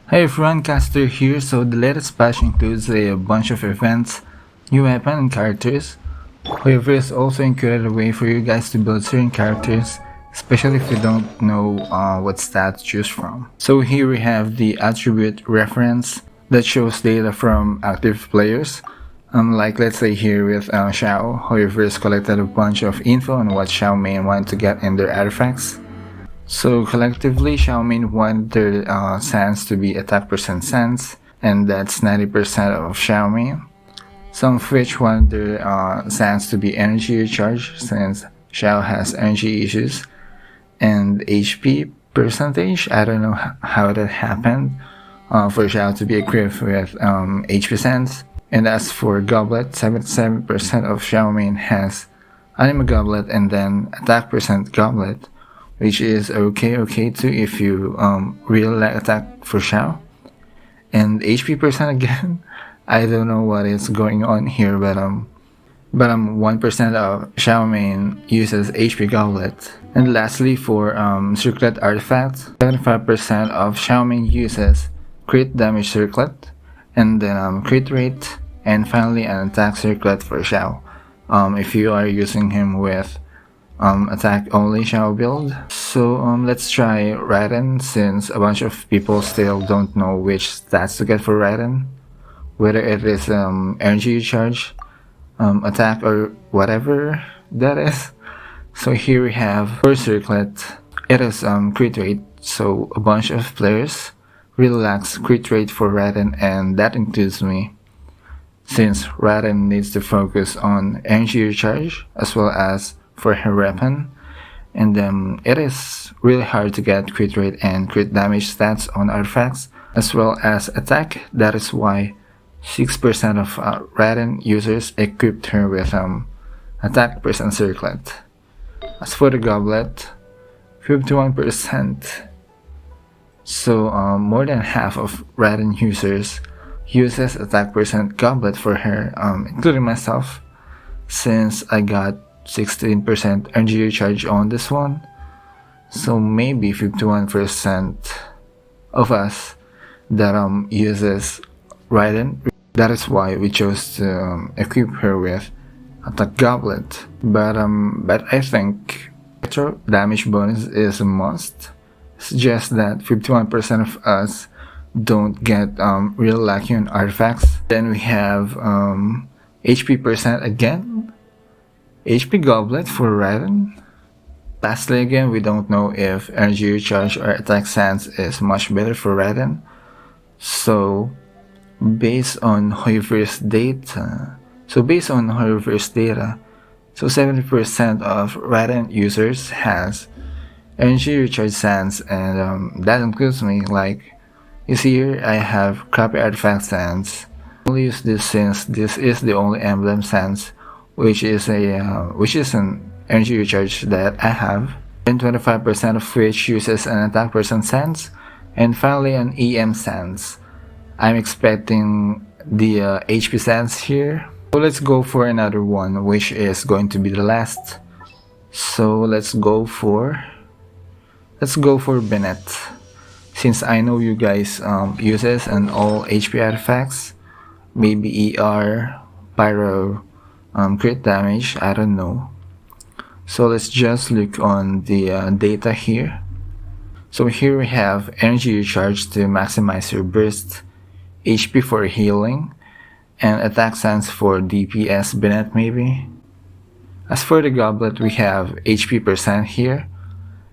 Hey everyone, Caster here. So the latest patch includes a bunch of events, new weapon and characters. Hoyoverse also included a way for you guys to build certain characters, especially if you don't know what stats to choose from. So here we have the attribute reference that shows data from active players. Like let's say here with Xiao, Hoyoverse collected a bunch of info on what Xiao main wanted to get in their artifacts. So collectively, Xiaomi wanted their sands to be attack percent sands, and that's 90% of Xiaomi. Some of which want their sands to be energy recharge, since Xiao has energy issues, and HP percentage. I don't know how that happened for Xiao to be equipped with HP sands. And as for goblet, 77% of Xiaomi has anima goblet and then attack percent goblet, which is okay too if you really like attack for Xiao. And HP percent again, I don't know what is going on here, but 1% of Xiao main uses HP goblet. And lastly, for circlet artifacts, 75% of Xiao main uses crit damage circlet, and then crit rate, and finally an attack circlet for Xiao. If you are using him with attack only Xiao build. So let's try Raiden, since a bunch of people still don't know which stats to get for Raiden, whether it is energy recharge, attack, or whatever that is. So here we have for circlet, it is crit rate, so a bunch of players really lacks crit rate for Raiden, and that includes me, since Raiden needs to focus on energy recharge as well as for her weapon, and it is really hard to get crit rate and crit damage stats on artifacts as well as attack. That is why 6% of Raiden users equipped her with attack percent circlet. As for the goblet, 51%. So more than half of Raiden users uses attack percent goblet for her, including myself, since I got 16% energy recharge on this one. So maybe 51% of us that uses Raiden. That is why we chose to equip her with attack goblet. But I think electro damage bonus is a must. It's just that 51% of us don't get real lucky on artifacts. Then we have HP percent again. HP goblet for Raiden. Lastly again, we don't know if energy recharge or attack sands is much better for Raiden. So based on Hoyoverse data, so 70% of Raiden users has energy recharge sands, and that includes me. Like you see here, I have crappy artifact sands. I only use this since this is the only emblem sands which is an energy recharge that I have. Then 25% of which uses an attack percent sands, and finally an EM sands. I'm expecting the HP sands here. So let's go for another one, which is going to be the last. So let's go for Bennett, since I know you guys uses an all HP artifacts, maybe ER, Pyro, crit damage, I don't know. So let's just look on the data here. So here we have energy recharge to maximize your burst, HP for healing, and attack sands for DPS Bennett maybe. As for the goblet, we have HP percent here.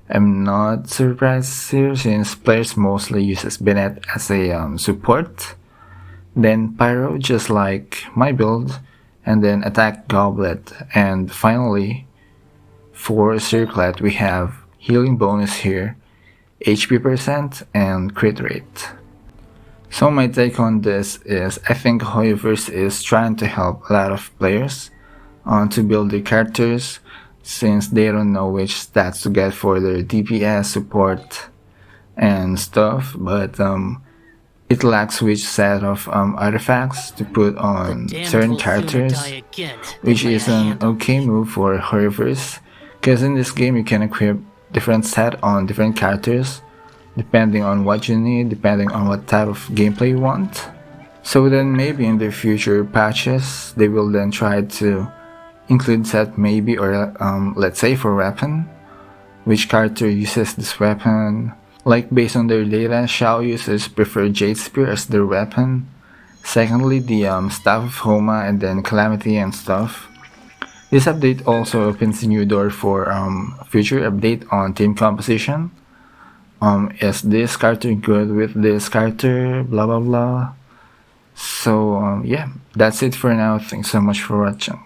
I'm not surprised here since players mostly uses Bennett as a support. Then Pyro, just like my build, and then attack goblet, and finally for circlet we have healing bonus here, HP percent, and crit rate. So my take on this is I think Hoyoverse is trying to help a lot of players to build their characters, since they don't know which stats to get for their DPS support and stuff, but it lacks which set of artifacts to put on certain characters, which is an okay move for Hoyoverse, because in this game you can equip different set on different characters, depending on what you need, depending on what type of gameplay you want. So then maybe in the future patches, they will then try to include set maybe, or let's say for weapon, which character uses this weapon. Like based on their data, Xiao users prefer Jade Spear as their weapon. Secondly, the Staff of Homa and then Calamity and stuff. This update also opens a new door for future update on team composition. Is this character good with this character? Blah blah blah. So yeah, that's it for now. Thanks so much for watching.